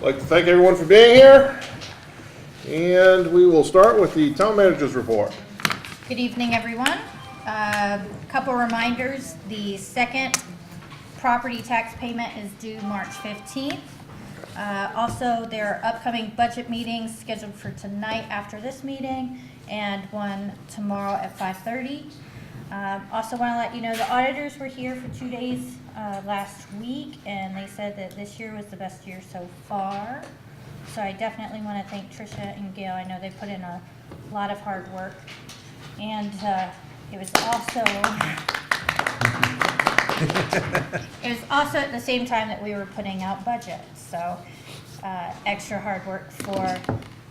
like to thank everyone for being here, and we will start with the town manager's report. Good evening, everyone. Couple reminders. The second property tax payment is due March 15th. Also, there are upcoming budget meetings scheduled for tonight after this meeting and one tomorrow at 5:30. Also want to let you know the auditors were here for 2 days last week, and they said that this year was the best year so far. So I definitely want to thank Tricia and Gail. I know they put in a lot of hard work. And it was also at the same time that we were putting out budgets. So extra hard work for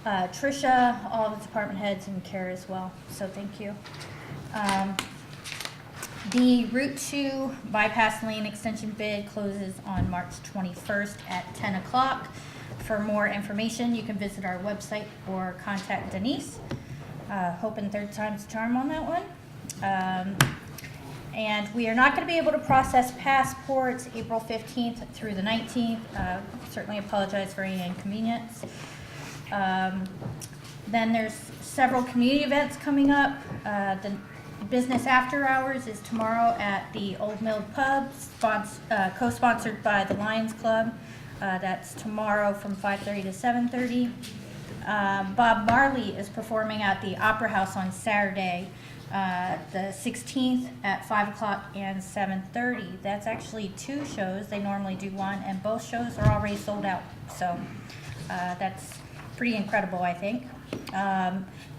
Tricia, all the department heads, and Kara as well. So thank you. The Route 2 bypass lane extension bid closes on March 21st at 10 o'clock. For more information, you can visit our website or contact Denise. Hoping third time's a charm on that one. And we are not going to be able to process passports April 15th through the 19th. Certainly apologize for any inconvenience. Then there's several community events coming up. The business after hours is tomorrow at the Old Mill Pub, co-sponsored by the Lions Club. That's tomorrow from 5:30 to 7:30. Bob Marley is performing at the Opera House on Saturday, the 16th at 5 o'clock and 7:30. That's actually 2 shows. They normally do 1, and both shows are already sold out. So that's pretty incredible, I think.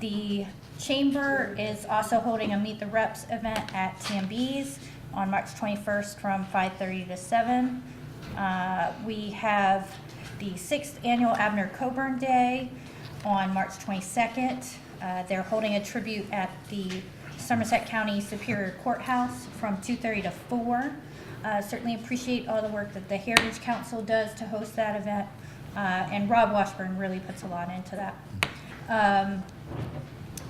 The Chamber is also holding a Meet the Reps event at TMB's on March 21st from 5:30 to 7. We have the 6th Annual Abner Coburn Day on March 22nd. They're holding a tribute at the Somerset County Superior Courthouse from 2:30 to 4. Certainly appreciate all the work that the Heritage Council does to host that event, and Rob Washburn really puts a lot into that.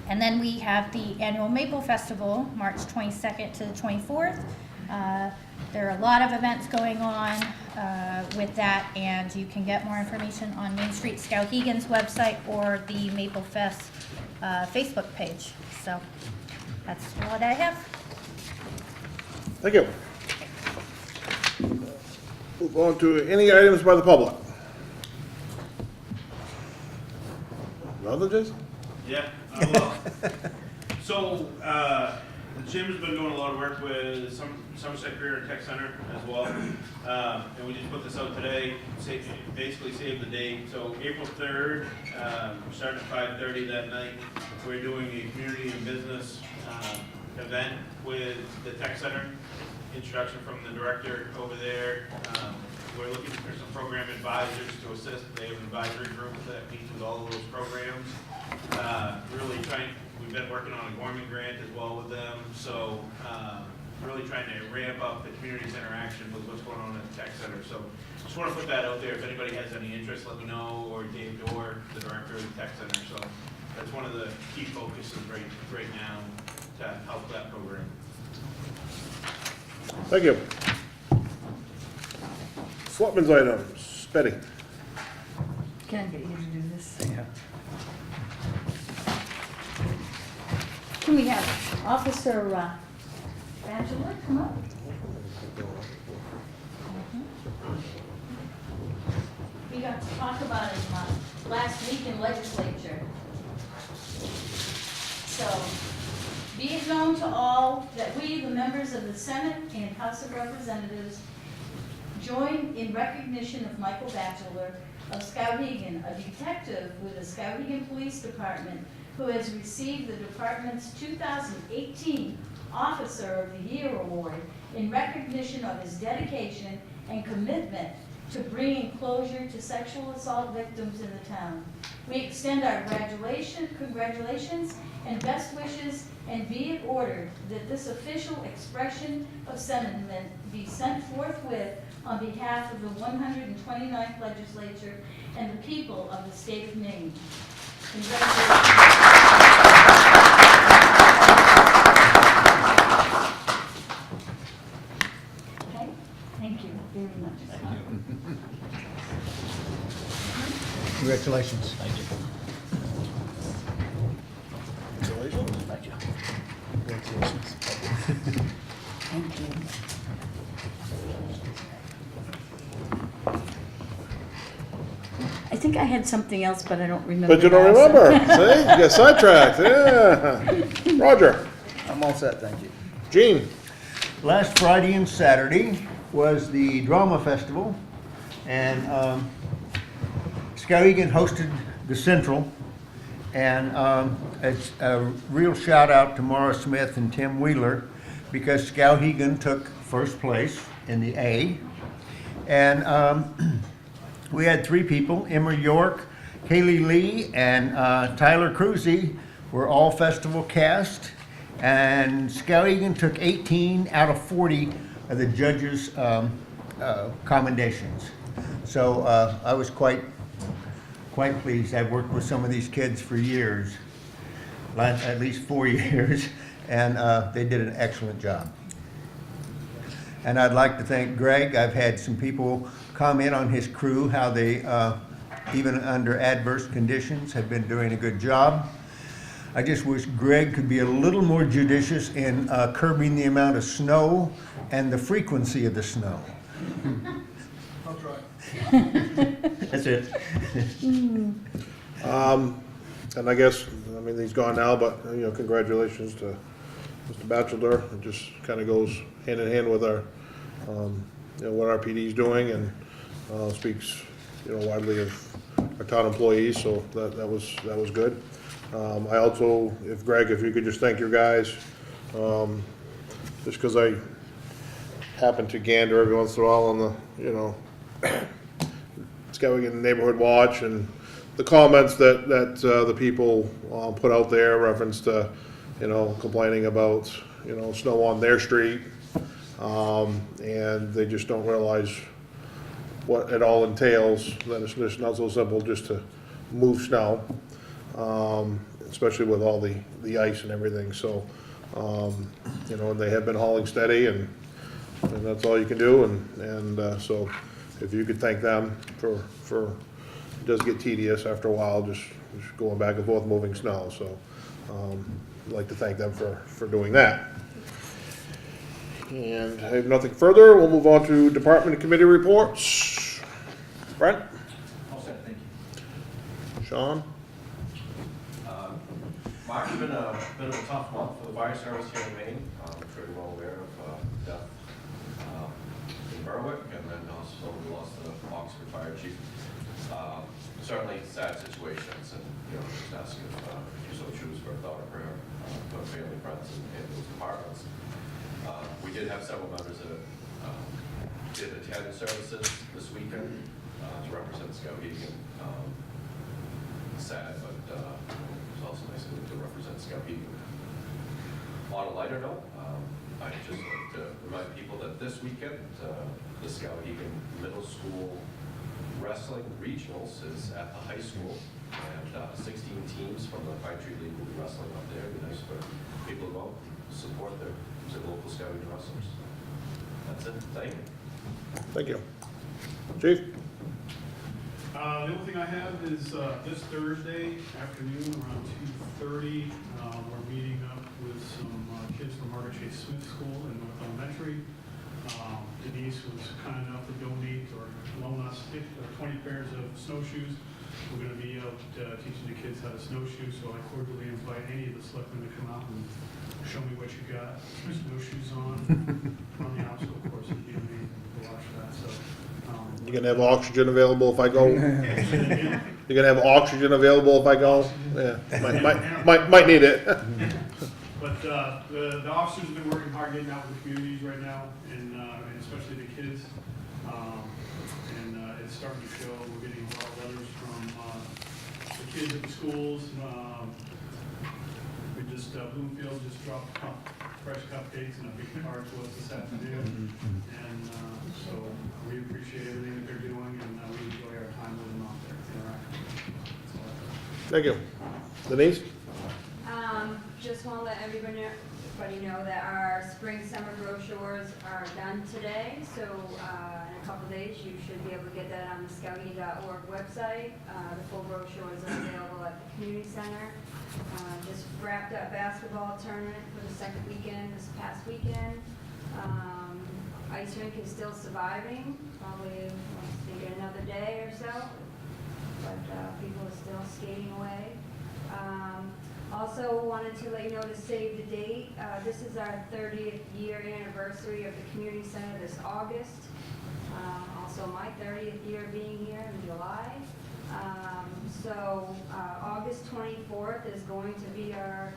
And then we have the annual Maple Festival, March 22nd to the 24th. There are a lot of events going on with that, and you can get more information on Main Street Skowhegan's website or the Maple Fest Facebook page. So that's what I have. Thank you. Move on to any items by the public. Nothing, Jason? Yeah, I will. So, the Chamber's been doing a lot of work with Somerset Career and Tech Center as well. And we just put this out today, basically save the date. So April 3rd, we're starting at 5:30 that night. We're doing a community and business event with the Tech Center. Introduction from the director over there. We're looking for some program advisors to assist. They have an advisory group that meets with all of those programs. We've been working on a Gorman grant as well with them, so really trying to ramp up the community's interaction with what's going on at the Tech Center. So just want to put that out there. If anybody has any interest, let me know, or Dave Dorr, the director of the Tech Center. So that's one of the key focuses right now to help that program. Thank you. Selectmen's items. Betty. Can I get you to do this? Yeah. Can we have Officer Angela come up? We got to talk about it last week in legislature. So, be it known to all that we, the members of the Senate and House of Representatives, join in recognition of Michael Batchelor of Skowhegan, a detective with the Skowhegan Police Department, who has received the department's 2018 Officer of the Year Award in recognition of his dedication and commitment to bringing closure to sexual assault victims in the town. We extend our congratulations and best wishes, and be it ordered that this official expression of sentiment be sent forthwith on behalf of the 129th Legislature and the people of the state of Maine. Congratulations. Okay, thank you very much. Congratulations. Thank you. Congratulations. Thank you. Thank you. I think I had something else, but I don't remember. But you don't now, so- remember, see? You got sidetracked, yeah. Roger, I'm all set, thank you. Gene, Last Friday and Saturday was the drama festival, and Skowhegan hosted the Central, and it's a real shout out to Maura Smith and Tim Wheeler because Skowhegan took first place in the A, and we had 3 people, Emma York, Kaylee Lee, and Tyler Cruzy were all festival cast. And Skowhegan took 18 out of 40 of the judges' commendations. So I was quite pleased. I've worked with some of these kids for years, at least 4 years, and they did an excellent job. And I'd like to thank Greg. I've had some people comment on his crew, how they, even under adverse conditions, have been doing a good job. I just wish Greg could be a little more judicious in curbing the amount of snow and the frequency of the snow. I'll try. That's it. And I guess, I mean, he's gone now, but, you know, congratulations to Mr. Batchelder. It just kind of goes hand in hand with our, you know, what our PD is doing, and speaks, you know, widely of our town employees, so that was good. I also, if Greg, if you could just thank your guys, just because I happen to gander every once in a while on the, you know, Skowhegan Neighborhood Watch, and the comments that the people put out there, reference to, you know, complaining about, you know, snow on their street, and they just don't realize what it all entails, that it's just not so simple just to move snow, especially with all the ice and everything, so, you know, and they have been hauling steady, and that's all you can do, and so if you could thank them for, it does get tedious after a while, just going back and forth moving snow, so, I'd like to thank them for doing that. And I have nothing further, we'll move on to department and committee reports. Brent? All set, thank you. Sean? March has been a bit of a tough month for the fire service here in Maine. I'm sure you're all aware of death in Berwick, and then also we lost the Oxford fire chief. Certainly sad situations, and you know, just ask if you so choose for a thought or prayer for family, friends, and those departments. We did have several members that did attend services this weekend to represent Skowhegan. Sad, but it's also nice to represent Skowhegan. On a lighter note, I'd just like to remind people that this weekend, the Skowhegan Middle School Wrestling Regionals is at the high school, and 16 teams from the Pine Tree League will be wrestling up there. It'd be nice for people to go support their local Skowhegan wrestlers. That's it. Thank you. Thank you. Chief? The only thing I have is this Thursday afternoon around 2:30, we're meeting up with some kids from Margaret Chase Smith School in North Elementary. Denise was kind enough to donate or loan us 20 pairs of snowshoes. We're going to be out teaching the kids how to snowshoe, so I cordially invite any of the selectmen to come out and show me what you got. Snowshoes on the obstacle course, it'd be amazing to watch that. So. You gonna have oxygen available if I go? You're gonna have oxygen available if I go? Yeah, might need it. But the officers have been working hard getting out in the communities right now, and especially the kids. And it's starting to show. We're getting a lot of letters from the kids at the schools. Bloomfield just dropped fresh cupcakes and a big card to us this afternoon. And so we appreciate everything that they're doing, and we enjoy our time with them out there interacting. Thank you. Denise? Just want to let everybody everybody know that our spring, summer brochures are done today. So in a couple days, you should be able to get that on the Skowhegan.org website. The full brochures are available at the community center. Just wrapped up basketball tournament for the second weekend this past weekend. Ice rink is still surviving, probably maybe another day or so, but people are still skating away. Also wanted to let you know to save the date. This is our 30th year anniversary of the community center this August. Also my 30th year being here in July. So August 24th is going to be our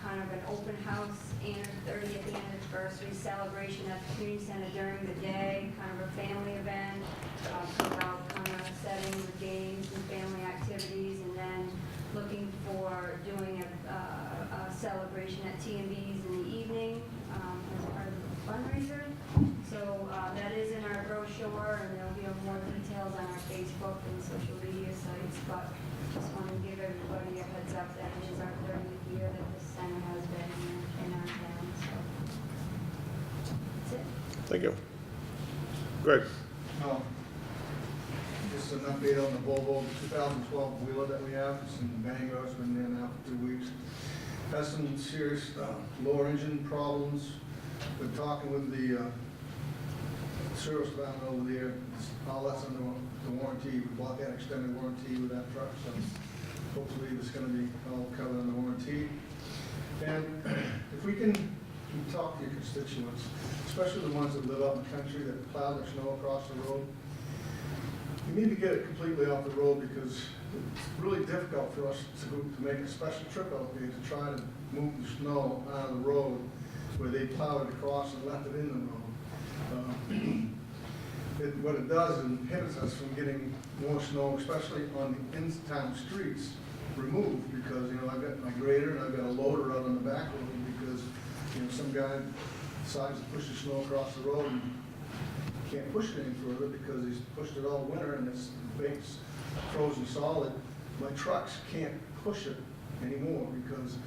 kind of an open house and 30th anniversary celebration at the community center during the day, kind of a family event, about kind of setting with games and family activities, and then looking for doing a celebration at T&B's in the evening as part of the fundraiser. So that is in our brochure, and there'll be more details on our Facebook and social media sites, but just want to give everybody a heads up that it is our 30th year that the center has been here in our town, so that's it. Thank you. Greg? Just an update on the Volvo 2012 wheeler that we have. It's in Bangor, it's been there now for 2 weeks. Has some serious lower engine problems. Been talking with the service department over there. All that's under the warranty. We bought that extended warranty with that truck, so hopefully it's going to be all covered under warranty. And if we can talk to your constituents, especially the ones that live out in the country that plow their snow across the road, you need to get it completely off the road, because it's really difficult for us to make a special trip out there to try to move the snow out of the road where they plowed it across and left it in the road. What it does is it inhibits us from getting more snow, especially on the in-town streets, removed, because, you know, I've got my grader and I've got a loader out on the back road, because, you know, some guy decides to push the snow across the road and can't push it any further because he's pushed it all winter and this bank's frozen solid. My trucks can't push it anymore because,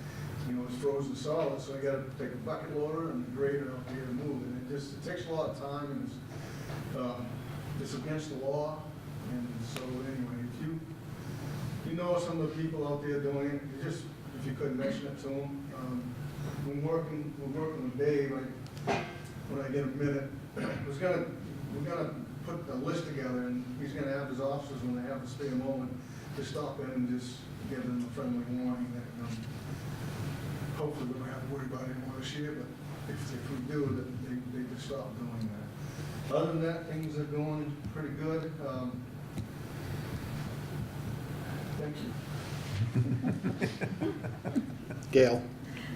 you know, it's frozen solid, so I gotta take a bucket loader and a grader out there to move it. It takes a lot of time, and it's against the law. And so anyway, if you know some of the people out there doing it, if you could mention it to them. We're working with Dave. When I get a minute, we're gonna put a list together, and he's gonna have his officers, when they have to stay a moment, to stop in and just give them a friendly warning that, hopefully we don't have to worry about it anymore this year, but if we do, that they can stop doing that. Other than that, things are going pretty good. Thank you. Gail?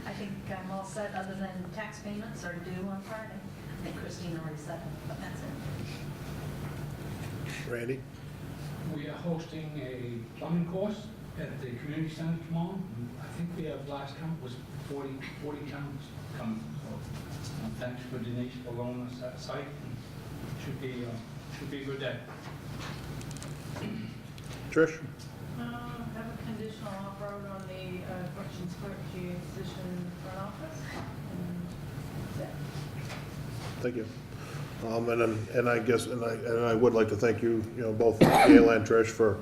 I think I'm all set, other than tax payments are due on Friday. I think Christine already said it, but that's it. Randy? We are hosting a plumbing course at the community center tomorrow. I think we have, last count was 40 towns coming. So thanks for Denise for loaning us that site. Should be a good day. Trish? Have a conditional off-road on the corrections clerk position front office. And that's it. Thank you. And I guess, and I would like to thank you, both Gail and Trish for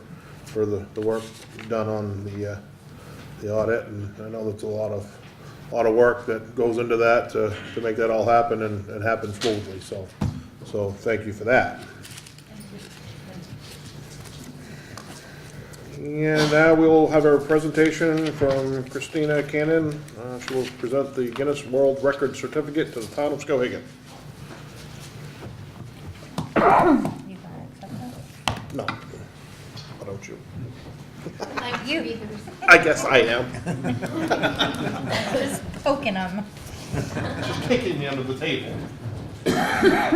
the work done on the audit, and I know that's a lot of work that goes into that to make that all happen and happen smoothly, so thank you for that. And now we'll have our presentation from Christina Cannon. She will present the Guinness World Record Certificate to the town of Skowhegan. You gonna accept that? No, why don't you? You. I guess I am. Just poking them. Kicking you under the table. I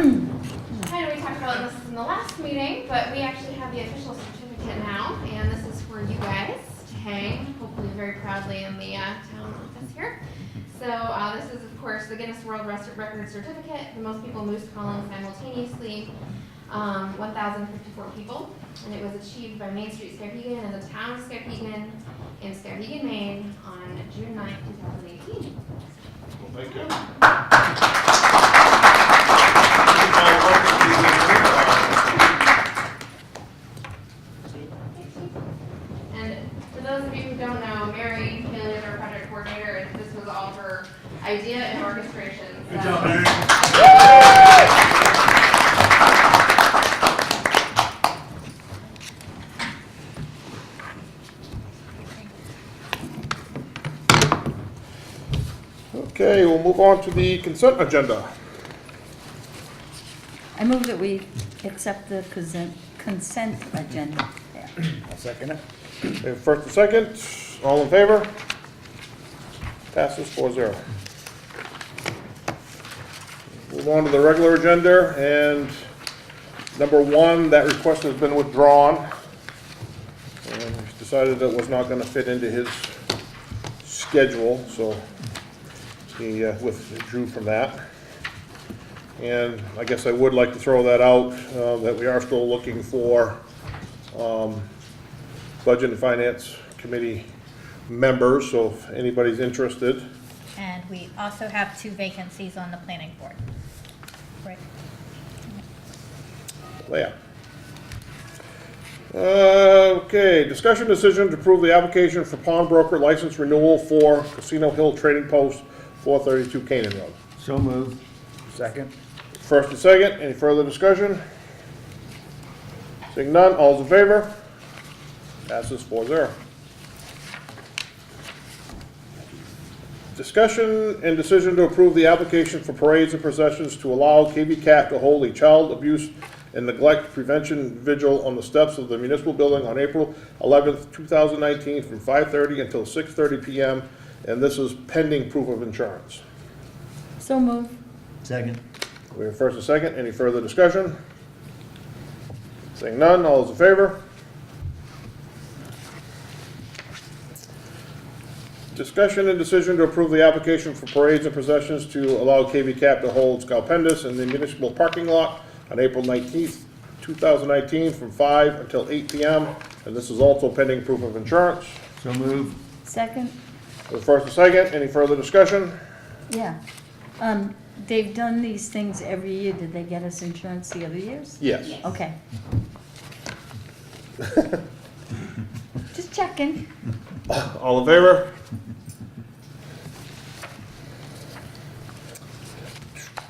know we talked about this in the last meeting, but we actually have the official certificate now, and this is for you guys to hang, hopefully very proudly in the town office here. So this is, of course, the Guinness World Record Certificate. The most people moose calling simultaneously, 1,054 people, and it was achieved by Main Street Skowhegan and the town of Skowhegan in Skowhegan, Maine on June 9, 2018. Thank you. And for those of you who don't know, Mary Haley is our project coordinator, and this was all her idea and orchestration. Good so- job, Mary. Okay, we'll move on to the consent agenda. I move that we accept the consent agenda. Yeah. I'll second it. We have first and second, all in favor? Passes 4-0. Move on to the regular agenda, and number 1, that request has been withdrawn. And he's decided it was not gonna fit into his schedule, so he withdrew from that. And I guess I would like to throw that out, that we are still looking for Budget and Finance Committee members, so if anybody's interested. And we also have 2 vacancies on the planning board. Right. Yeah. Okay, discussion decision to approve the application for pawnbroker license renewal for Casino Hill Trading Post, 432 Canaan Road. So moved. Second. First and second, any further discussion? Seeing none, all's in favor? Passes 4-0. Discussion and decision to approve the application for parades and processions to allow KB Cat to hold a child abuse and neglect prevention vigil on the steps of the municipal building on April 11th, 2019, from 5:30 until 6:30 p.m., and this is pending proof of insurance. So move. Second. We have first and second. Any further discussion? Seeing none, all those in favor? Discussion and decision to approve the application for parades and processions to allow KB Cap to hold Scalpendus in the municipal parking lot on April 19th, 2019, from 5 until 8 p.m. And this is also pending proof of insurance. So moved. Second? We have first and second. Any further discussion? Yeah. They've done these things every year. Did they get us insurance the other years? Yes. Okay. Just checking. All in favor?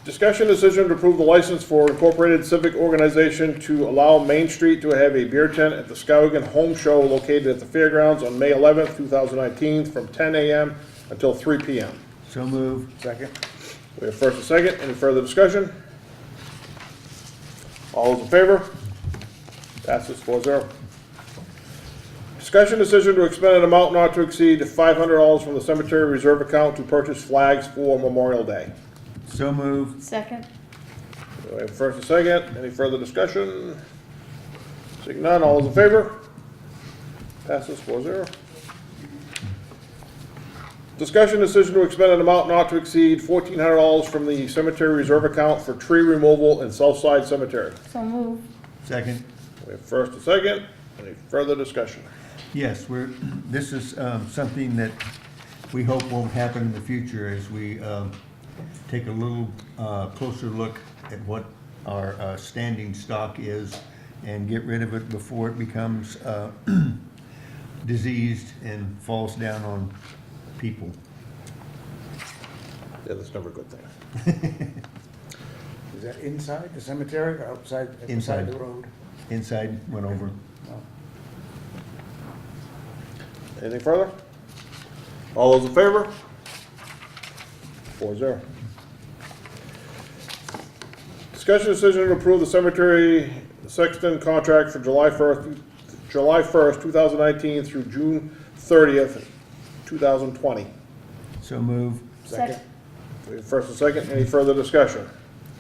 Discussion decision to approve the license for Incorporated Civic Organization to allow Main Street to have a beer tent at the Skowhegan Home Show located at the fairgrounds on May 11th, 2019, from 10 a.m. until 3 p.m. So moved. Second. We have first and second. Any further discussion? All those in favor? Passes 4-0. Discussion decision to expend an amount not to exceed $500 from the cemetery reserve account to purchase flags for Memorial Day. So moved. Second? We have first and second. Any further discussion? Seeing none, all those in favor? Passes 4-0. Discussion decision to expend an amount not to exceed $1,400 from the cemetery reserve account for tree removal in Southside Cemetery. So move. Second. We have first and second. Any further discussion? Yes, this is something that we hope won't happen in the future as we take a little closer look at what our standing stock is and get rid of it before it becomes diseased and falls down on people. Yeah, that's never a good thing. Is that inside the cemetery or outside, Inside. the road? Inside went over. Anything further? All those in favor? 4-0. Discussion decision to approve the cemetery sexton contract for July 1st, 2019 through June 30th, 2020. So moved. Second? We have first and second. Any further discussion?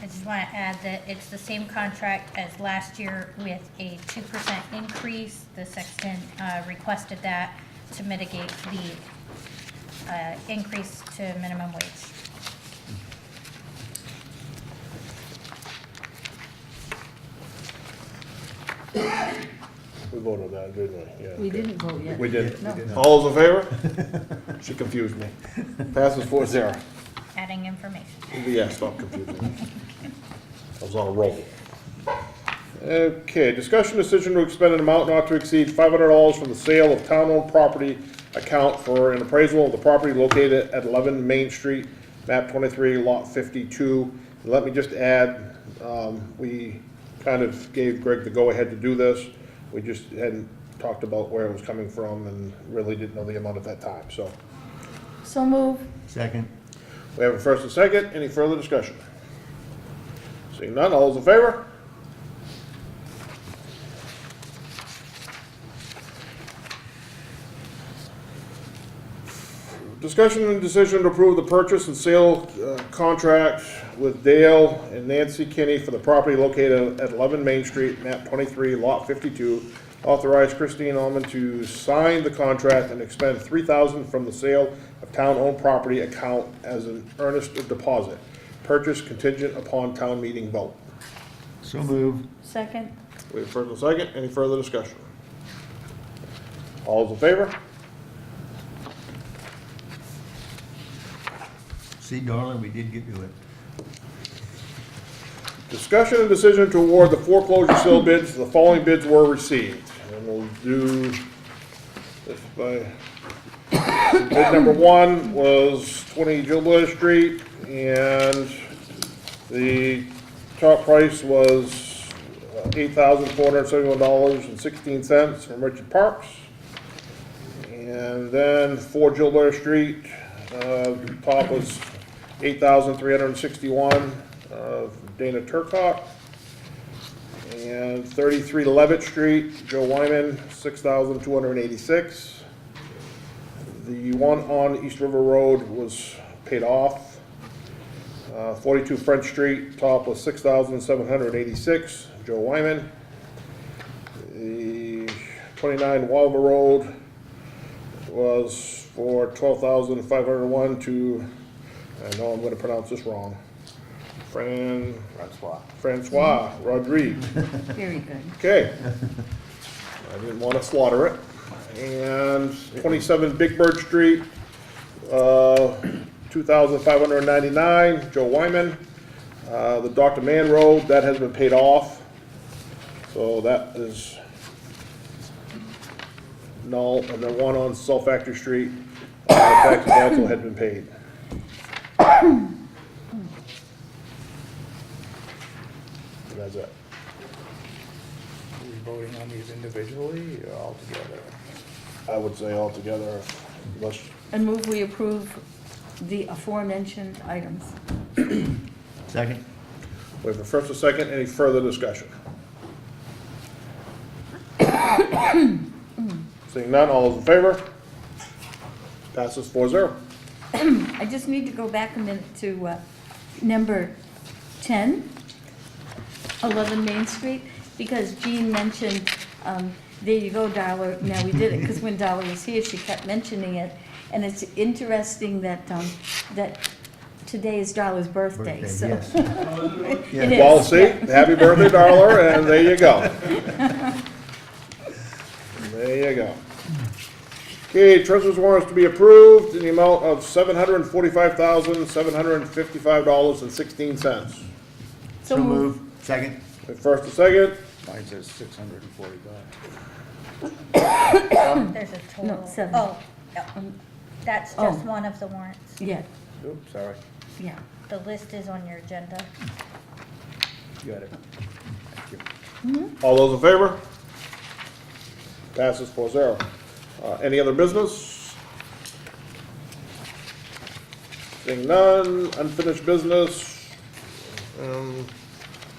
I just want to add that it's the same contract as last year with a 2% increase. The sexton requested that to mitigate the increase to minimum wage. We voted on that, didn't we? Yeah. We okay. didn't vote yet. We did. No. All those in favor? She confused me. Passes 4-0. Add adding information. Yeah, stop confusing me. I was on a roll. Okay, discussion decision to expend an amount not to exceed $500 from the sale of town-owned property account for an appraisal of the property located at 11 Main Street, map 23, lot 52. And let me just add, we kind of gave Greg the go-ahead to do this. We just hadn't talked about where it was coming from and really didn't know the amount at that time, so. So move. Second. We have a first and second. Any further discussion? Seeing none, all those in favor? Discussion and decision to approve the purchase and sale contract with Dale and Nancy Kinney for the property located at 11 Main Street, map 23, lot 52. Authorize Christine Allman to sign the contract and expend $3,000 from the sale of town-owned property account as an earnest deposit. Purchase contingent upon town meeting vote. So move. Second. We have first and second. Any further discussion? All those in favor? See, darling, we did get to it. Discussion and decision to award the foreclosure sale bids. The following bids were received. And we'll do this by, bid number 1 was 20 Gilbert Street, and the top price was $8,471.16 from Richard Parks. And then 4 Gilbert Street, top was $8,361, Dana Turcotte. And 33 Levitt Street, Joe Wyman, $6,286. The one on East River Road was paid off. 42 French Street, top was $6,786, Joe Wyman. The 29 Walver Road was for $12,501 to, I know I'm going to pronounce this wrong, Francois Rodriguez. Very good. Okay. I didn't want to slaughter it. And 27 Big Bird Street, $2,599, Joe Wyman. The Dr. Mann Road, that has been paid off. So that is null. And then one on Salt Factory Street, the tax council had been paid. And that's it. Are we voting on these individually or all together? I would say altogether, unless, And move we approve the aforementioned items. Second. we have a first and second, any further discussion? Seeing none, all those in favor? Passes 4-0. I just need to go back a minute to number 10, 11 Main Street, because Jean mentioned, there you go, Darla. Now, we did it, because when Darla was here, she kept mentioning it. And it's interesting that, that today is Darla's birthday, so. Yes. It is. Well, see, happy birthday, Darla, and there you go. There you go. Okay, treasurer's warrants to be approved in the amount of $745,755.16. So move. Second. First and second, Mine says 645. There's a total. No, 7. Oh, that's Oh. just one of the warrants. Yeah, Oops, sorry. yeah. The list is on your agenda. Got it. Thank you. all those in favor? Passes 4-0. Any other business? Seeing none, unfinished business.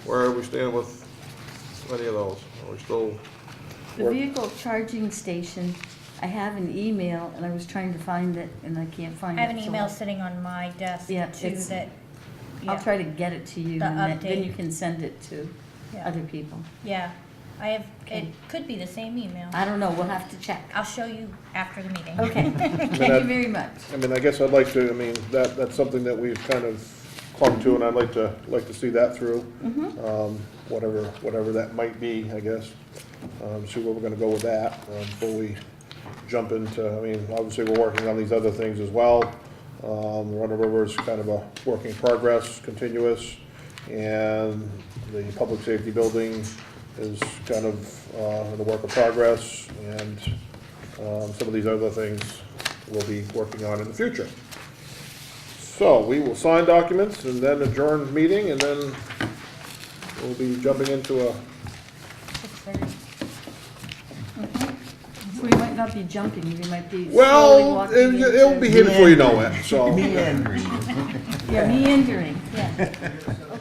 Where are we standing with any of those? Are we still? The vehicle charging station, I have an email, and I was trying to find it, and I can't find I it. have an so email sitting on my desk Yeah, too it's- that, I'll yeah, try to get it to you, The and then update. you can send it to Yeah. other people. yeah. I have, it Okay. could be the same email. I don't know, we'll have to check. I'll show you after the meeting. Okay, thank you very much. I mean, I guess I'd like to, I mean, that's something that we've kind of clung to, and I'd like to see that through. Whatever that might be, I guess. See where we're gonna go with that, before we jump into, I mean, obviously, we're working on these other things as well. Runner River is kind of a work in progress, continuous, and the public safety building is kind of in a work of progress, and some of these other things we'll be working on in the future. So we will sign documents and then adjourn the meeting, and then we'll be jumping into a, 6:30. Okay. So we might not be jumping, we might be slowly well, walking it'll into- be here before you know it, so. Meandering. Yeah, meandering, yeah. Okay.